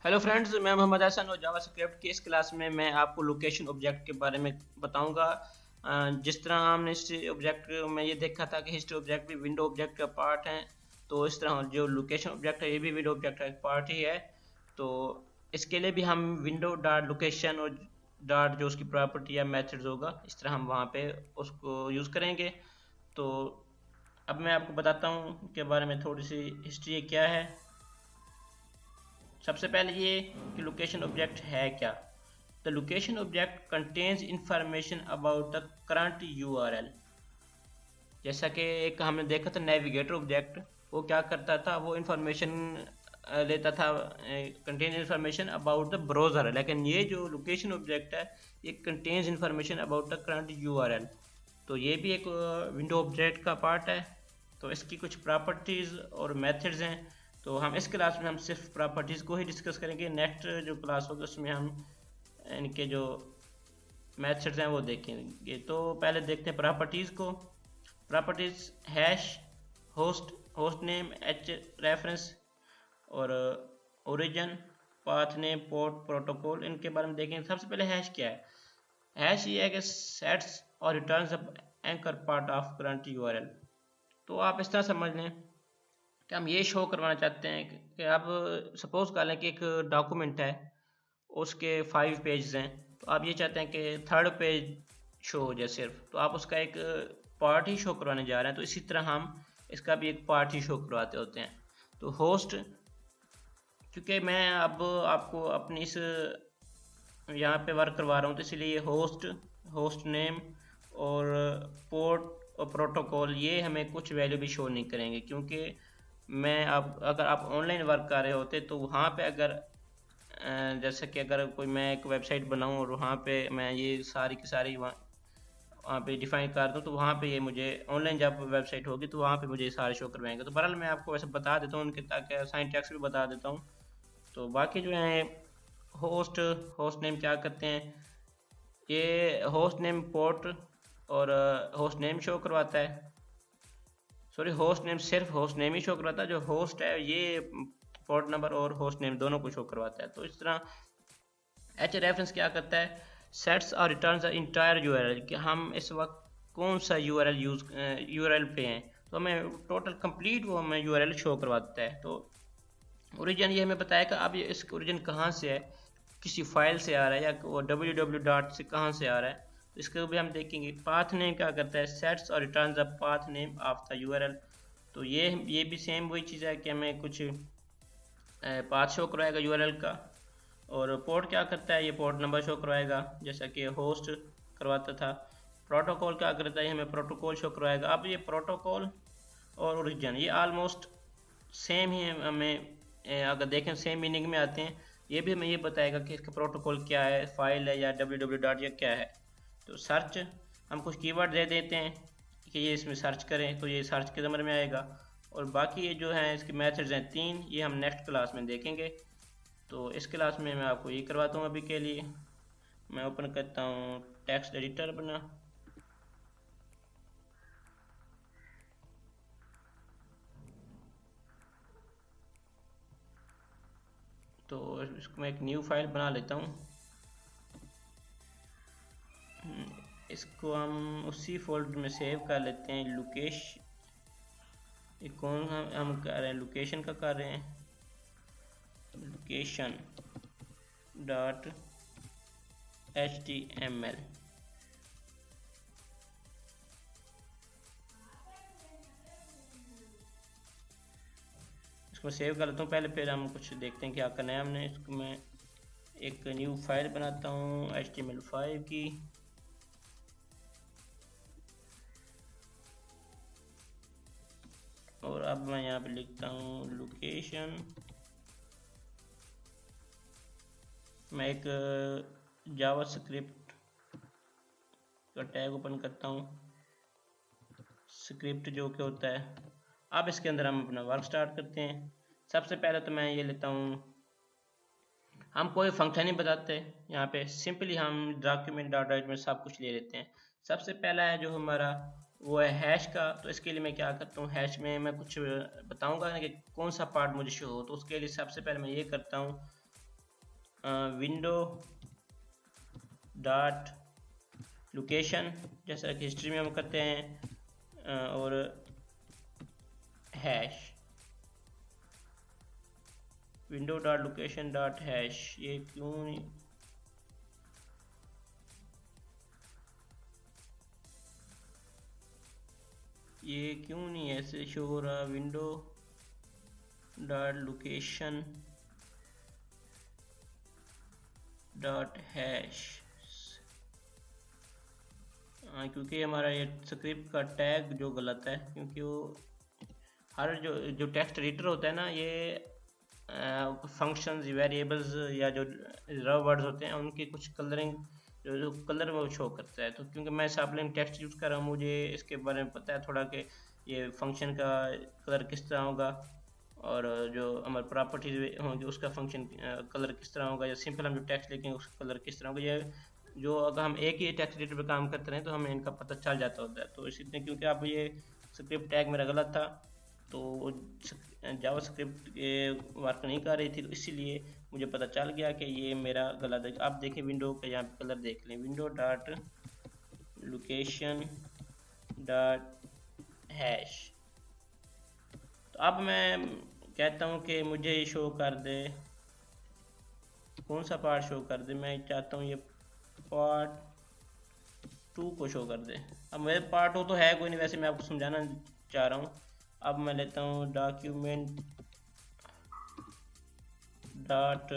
Hello friends, मैं मोहम्मद हसन और JavaScript की इस क्लास में मैं आपको लोकेशन ऑब्जेक्ट के बारे में बताऊंगा। जिस तरह हमने हिस्ट्री ऑब्जेक्ट में ये देखा था कि हिस्ट्री ऑब्जेक्ट भी विंडो ऑब्जेक्ट का पार्ट है, तो इस तरह जो लोकेशन ऑब्जेक्ट है ये भी विंडो ऑब्जेक्ट का एक पार्ट ही है। तो इसके लिए भी हम विंडो डॉट लोकेशन और डॉट जो उसकी प्रॉपर्टी या मेथड्स होगा, इस तरह हम वहाँ पे उसको यूज़ करेंगे। तो अब मैं आपको बताता हूँ के बारे में थोड़ी सी हिस्ट्री क्या है। सबसे पहले ये कि लोकेशन ऑब्जेक्ट है क्या। The location object contains information about the current URL. जैसा कि एक हमने देखा था नेविगेटर ऑब्जेक्ट, वो क्या करता था, वो इंफॉर्मेशन लेता था, contain information about the browser. लेकिन ये जो लोकेशन ऑब्जेक्ट है ये contains information about the current URL. तो ये भी एक विंडो ऑब्जेक्ट का पार्ट है। तो इसकी कुछ प्रॉपर्टीज़ और मेथड्स हैं। तो हम इस क्लास में हम सिर्फ प्रॉपर्टीज़ को ही डिस्कस करेंगे। नेक्स्ट जो क्लास होगी उसमें हम इनके जो मेथड्स हैं वो देखेंगे। तो पहले देखते हैं प्रॉपर्टीज़ को। Properties hash, host, host name, H reference और origin, path name, port, protocol, इनके बारे में देखेंगे। सबसे पहले हैश क्या है। हैश ये है कि सेट्स और returns anchor part of current URL. तो आप इस तरह समझ लें कि हम ये शो करवाना चाहते हैं कि आप सपोज कर लें कि एक डॉक्यूमेंट है, उसके 5 पेज हैं। तो आप ये चाहते हैं कि थर्ड पेज शो हो जाए सिर्फ, तो आप उसका एक पार्ट ही शो करवाने जा रहे हैं। तो इसी तरह हम इसका भी एक पार्ट ही शो करवाते होते हैं। तो होस्ट, क्योंकि मैं अब आपको अपनी इस यहाँ पे वर्क करवा रहा हूँ, तो इसलिए ये होस्ट, होस्ट नेम और पोर्ट और प्रोटोकॉल ये हमें कुछ वैल्यू भी शो नहीं करेंगे, क्योंकि मैं अब अगर आप ऑनलाइन वर्क कर रहे होते तो वहाँ पे अगर जैसे कि अगर कोई मैं एक वेबसाइट बनाऊँ और वहाँ पे मैं ये सारी की सारी वहाँ पे डिफाइन कर दूँ, तो वहाँ पे ये मुझे ऑनलाइन जब वेबसाइट होगी तो वहाँ पे मुझे ये सारे शो करवाएंगे। तो बहरहाल मैं आपको वैसे बता देता हूँ उनके, ताकि साइंटैक्स भी बता देता हूँ। तो बाकी जो है होस्ट, होस्ट नेम क्या करते हैं, ये होस्ट नेम पोर्ट और होस्ट नेम शो करवाता है। सॉरी, होस्ट नेम सिर्फ होस्ट नेम ही शो करवाता है। जो होस्ट है ये पोर्ट नंबर और होस्ट नेम दोनों को शो करवाता है। तो इस तरह एच रेफरेंस क्या करता है, सेट्स और रिटर्न्स द इंटायर यूआरएल, कि हम इस वक्त कौन सा यूआरएल यूआरएल पे हैं, तो हमें टोटल कंप्लीट वो हमें यूआरएल शो करवाता है। तो ओरिजिन ये हमें बताएगा अब ये इसका ओरिजिन कहाँ से है, किसी फाइल से आ रहा है या वो www डॉट से कहाँ से आ रहा है, तो इसको भी हम देखेंगे। पाथ नेम क्या करता है, सेट्स और return the path name of the URL. तो ये भी सेम वही चीज़ है कि हमें कुछ पाथ शो करवाएगा यूआरएल का। और पोर्ट क्या करता है, ये पोर्ट नंबर शो करवाएगा जैसा कि होस्ट करवाता था। प्रोटोकॉल क्या करता है, हमें प्रोटोकॉल शो करवाएगा। अब ये प्रोटोकॉल और ओरिजिन ये आलमोस्ट सेम ही हमें अगर देखें सेम मीनिंग में आते हैं। ये भी हमें ये बताएगा कि इसका प्रोटोकॉल क्या है, फाइल है या www डॉट या क्या है। तो सर्च, हम कुछ कीवर्ड दे देते हैं कि ये इसमें सर्च करें, तो ये सर्च के ज़मर में आएगा। और बाकी ये जो है इसके मेथड्स हैं 3, ये हम नेक्स्ट क्लास में देखेंगे। तो इस क्लास में मैं आपको ये करवाता हूँ। अभी के लिए मैं ओपन करता हूँ टेक्स्ट एडिटर अपना। तो इसको मैं एक न्यू फाइल बना लेता हूँ। इसको हम उसी फोल्डर में सेव कर लेते हैं। ये कौन हम कर रहे हैं, लोकेशन का कर रहे हैं, लोकेशन डॉट HTML। इसको सेव कर लेता हूँ पहले, फिर हम कुछ देखते हैं क्या करना है हमने। इसको मैं एक न्यू फाइल बनाता हूँ HTML5 की। और अब मैं यहाँ पे लिखता हूँ लोकेशन। मैं एक जावास्क्रिप्ट का टैग ओपन करता हूँ, स्क्रिप्ट जो कि होता है। अब इसके अंदर हम अपना वर्क स्टार्ट करते हैं। सबसे पहले तो मैं ये लेता हूँ, हम कोई फंक्शन नहीं बताते यहाँ पे, सिंपली हम डॉक्यूमेंट डॉट राइट में सब कुछ ले लेते हैं। सबसे पहला है जो हमारा वो है हैश का। तो इसके लिए मैं क्या करता हूँ, हैश में मैं कुछ बताऊँगा कि कौन सा पार्ट मुझे शो हो। तो उसके लिए सबसे पहले मैं ये करता हूँ विंडो डॉट लोकेशन, जैसा कि हिस्ट्री में हम करते हैं, और hash, window dot location dot hash. ये क्यों नहीं ऐसे शो हो रहा? Window dot location dot hash, क्योंकि हमारा ये स्क्रिप्ट का टैग जो गलत है, क्योंकि वो हर जो टेक्स्ट एडिटर होता है ना, ये फंक्शंस, वेरिएबल्स या जो रॉ वर्ड्स होते हैं उनके कुछ कलरिंग, जो कलर वो शो करता है। तो क्योंकि मैं सापलिंग टेक्स्ट यूज़ कर रहा हूँ, मुझे इसके बारे में पता है थोड़ा कि ये फंक्शन का कलर किस तरह होगा, और जो हमारे प्रॉपर्टीज होंगी उसका फंक्शन कलर किस तरह होगा, या सिंपल हम जो टेक्स्ट लिखेंगे उसका कलर किस तरह होगा। ये जो अगर हम एक ही टेक्स्ट एडिटर पे काम करते हैं तो हमें इनका पता चल जाता होता है। तो इसलिए क्योंकि आप ये स्क्रिप्ट टैग मेरा गलत था, तो जावा स्क्रिप्ट वर्क नहीं कर रही थी, तो इसीलिए मुझे पता चल गया कि ये मेरा गलत है। आप देखें विंडो का यहाँ पे कलर देख लें, window dot location dot hash. तो अब मैं कहता हूँ कि मुझे शो कर दे, कौन सा पार्ट शो कर दे? मैं चाहता हूँ ये पार्ट 2 को शो कर दे। अब मेरे पार्ट 2 तो है कोई नहीं, वैसे मैं आपको समझाना चाह रहा हूँ। अब मैं लेता हूँ डॉक्यूमेंट डॉट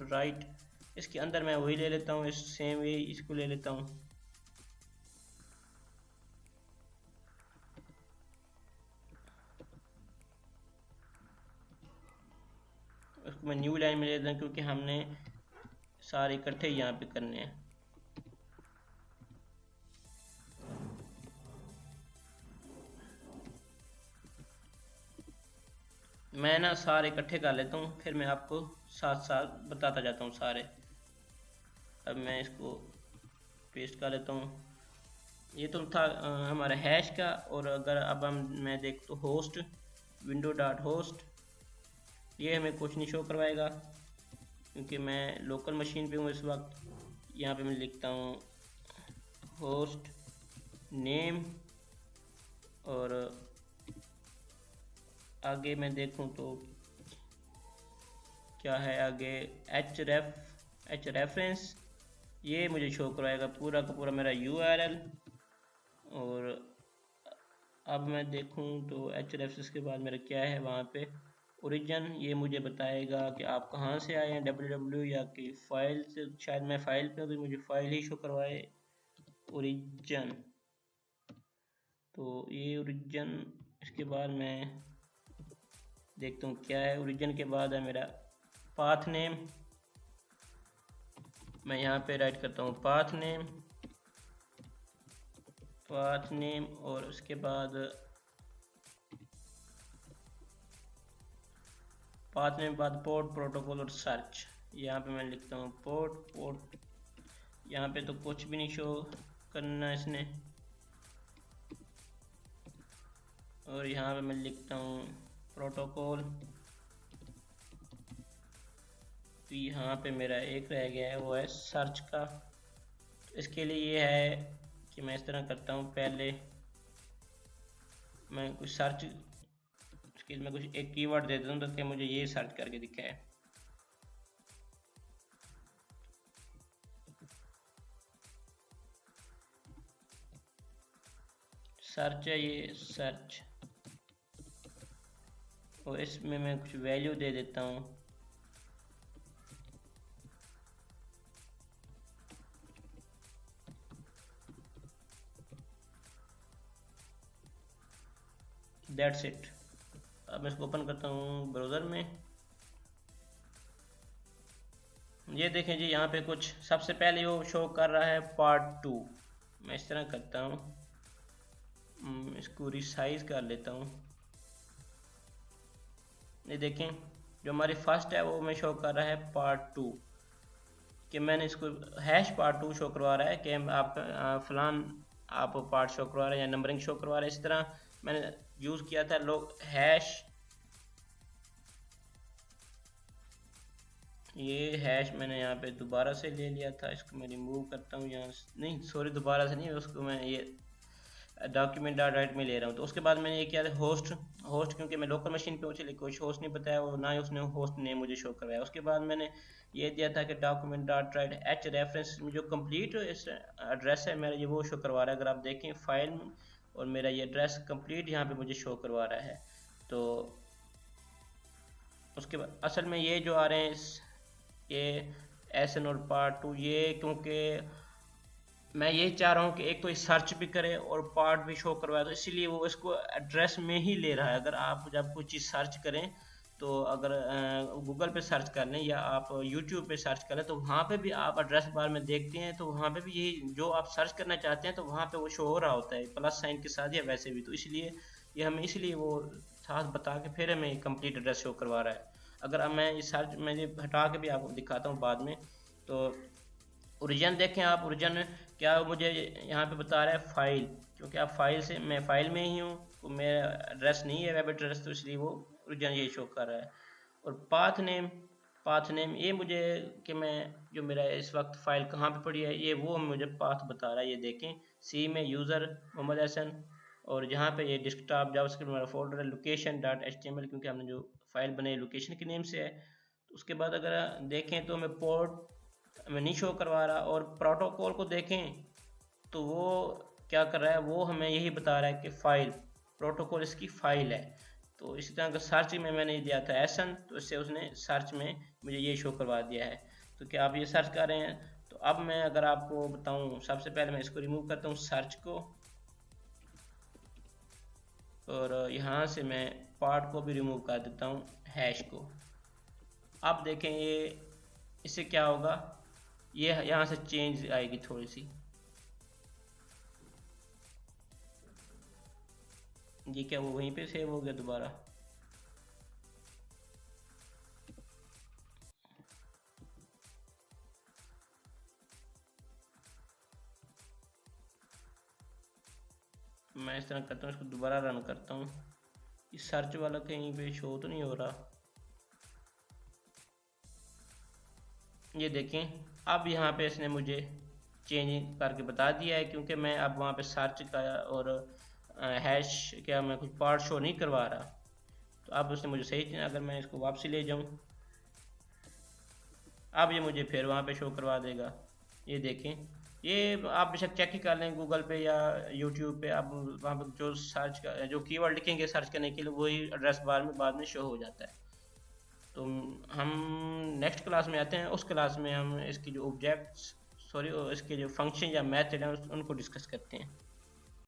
राइट, इसके अंदर मैं वही ले लेता हूँ, इस सेम वे इसको ले लेता हूँ। उसको मैं न्यू लाइन में ले लेता हूँ, क्योंकि हमने सारे इकट्ठे यहाँ पे करने हैं। मैं ना सारे इकट्ठे कर लेता हूँ, फिर मैं आपको साथ साथ बताता जाता हूँ सारे। अब मैं इसको पेस्ट कर लेता हूँ। ये तो था हमारा हैश का। और अगर अब मैं देख तो होस्ट, विंडो डॉट होस्ट, ये हमें कुछ नहीं शो करवाएगा क्योंकि मैं लोकल मशीन पे हूँ इस वक्त। यहाँ पे मैं लिखता हूँ होस्ट नेम, और आगे मैं देखूँ तो क्या है आगे, एच रेफरेंस, ये मुझे शो करवाएगा पूरा का पूरा मेरा URL। और अब मैं देखूँ तो एच रेफरेंस के बाद मेरा क्या है वहाँ पे ओरिजिन, ये मुझे बताएगा कि आप कहाँ से आए हैं, www या कि फाइल से। शायद मैं फाइल पे हूँ तो मुझे फाइल ही शो करवाए ओरिजिन। तो ये ओरिजिन, इसके बाद मैं देखता हूँ क्या है। ओरिजिन के बाद है मेरा पाथ नेम, मैं यहाँ पे राइट करता हूँ पाथ नेम, और उसके बाद पाथ नेम बाद पोर्ट, प्रोटोकॉल और सर्च। यहाँ पे मैं लिखता हूँ पोर्ट, यहाँ पे तो कुछ भी नहीं शो करना इसने। और यहाँ पे मैं लिखता हूँ प्रोटोकॉल, तो यहाँ पे मेरा एक रह गया है, वो है सर्च का। तो इसके लिए ये है कि मैं इस तरह करता हूँ, पहले मैं कुछ सर्च, उसके लिए मैं कुछ एक कीवर्ड दे देता हूँ ताकि मुझे ये सर्च करके दिखाए। सर्च है ये सर्च, और इसमें मैं कुछ वैल्यू दे देता हूँ। That's it. अब मैं इसको ओपन करता हूँ ब्राउज़र में। ये देखें जी, यहाँ पे कुछ सबसे पहले वो शो कर रहा है पार्ट 2। मैं इस तरह करता हूँ, इसको रिसाइज कर लेता हूँ। ये देखें जो हमारी फर्स्ट है वो मैं शो कर रहा है पार्ट 2, कि मैंने इसको हैश पार्ट 2 शो करवा रहा है कि आप फलान आप पार्ट शो करवा रहे हैं या नंबरिंग शो करवा रहे हैं। इस तरह मैंने यूज़ किया था हैश ये हैश मैंने यहाँ पे दोबारा से ले लिया था, इसको मैं रिमूव करता हूँ यहाँ नहीं सॉरी दोबारा से नहीं, उसको मैं ये डॉक्यूमेंट डॉट राइट में ले रहा हूँ। तो उसके बाद मैंने ये किया होस्ट होस्ट, क्योंकि मैं लोकल मशीन पे हूँ इसलिए कुछ होस्ट नहीं बताया और ना ही उसने होस्ट नेम मुझे शो करवाया। उसके बाद मैंने ये दिया था कि document dot right H reference में जो कंप्लीट एड्रेस है मेरा ये वो शो करवा रहा है। अगर आप देखें फाइल और मेरा ये एड्रेस कंप्लीट यहाँ पे मुझे शो करवा रहा है। तो उसके बाद असल में ये जो आ रहे हैं ये एसन और पार्ट 2 ये क्योंकि मैं ये चाह रहा हूँ कि एक तो ये सर्च भी करे और पार्ट भी शो करवाए, तो इसीलिए वो इसको एड्रेस में ही ले रहा है। अगर आप जब कोई चीज़ सर्च करें तो अगर गूगल पे सर्च कर लें या आप यूट्यूब पे सर्च करें तो वहाँ पे भी आप एड्रेस बार में देखते हैं तो वहाँ पे भी यही जो आप सर्च करना चाहते हैं तो वहाँ पे वो शो हो रहा होता है प्लस साइन के साथ या वैसे भी। तो इसलिए ये हमें इसलिए वो साथ बता के फिर हमें कंप्लीट एड्रेस शो करवा रहा है। अगर अब मैं ये सर्च मैं ये हटा के भी आपको दिखाता हूँ बाद में। तो ओरिजिन देखें आप, ओरिजिन क्या मुझे यहाँ पे बता रहा है फाइल, क्योंकि आप फाइल से मैं फाइल में ही हूँ तो मेरा एड्रेस नहीं है वेब एड्रेस, तो इसलिए वो ओरिजिन ये शो कर रहा है। और पाथ नेम ये मुझे कि मैं जो मेरा इस वक्त फाइल कहाँ पे पड़ी है ये वो मुझे पाथ बता रहा है। ये देखें सी में यूज़र मोहम्मद हसन और जहाँ पे ये डिस्कटॉप जावास्क्रिप्ट मेरा फोल्डर है लोकेशन डॉट एचटीएमएल, क्योंकि हमने जो फाइल बनाई लोकेशन के नेम से है। तो उसके बाद अगर देखें तो मैं पोर्ट हमें नहीं शो करवा रहा, और प्रोटोकॉल को देखें तो वो क्या कर रहा है वो हमें यही बता रहा है कि फाइल प्रोटोकॉल इसकी फाइल है। तो इसी तरह का सर्च में मैंने दिया था एसन, तो इससे उसने सर्च में मुझे ये शो करवा दिया है। तो क्या आप ये सर्च कर रहे हैं? तो अब मैं अगर आपको बताऊं सबसे पहले मैं इसको रिमूव करता हूँ सर्च को, और यहाँ से मैं पार्ट को भी रिमूव कर देता हूँ हैश को। अब देखें ये इससे क्या होगा, ये यहाँ से चेंज आएगी थोड़ी सी। ये क्या वो वहीं पे सेव हो गया दोबारा? मैं इस तरह करता हूँ, इसको दोबारा रन करता हूँ। इस सर्च वाला कहीं पे शो तो नहीं हो रहा। ये देखें अब यहाँ पे इसने मुझे चेंज करके बता दिया है, क्योंकि मैं अब वहाँ पे सर्च का और हैश क्या मैं कुछ पार्ट शो नहीं करवा रहा। तो अब उसने मुझे सही, अगर मैं इसको वापसी ले जाऊँ अब ये मुझे फिर वहाँ पे शो करवा देगा। ये देखें ये आप बेशक चेक ही कर लें गूगल पे या यूट्यूब पे, आप वहाँ पर जो सर्च का जो कीवर्ड लिखेंगे सर्च करने के लिए वही एड्रेस बार में बाद में शो हो जाता है। तो हम नेक्स्ट क्लास में आते हैं, उस क्लास में हम इसकी जो ऑब्जेक्ट्स इसके जो फंक्शन या मेथड हैं उनको डिस्कस करते हैं।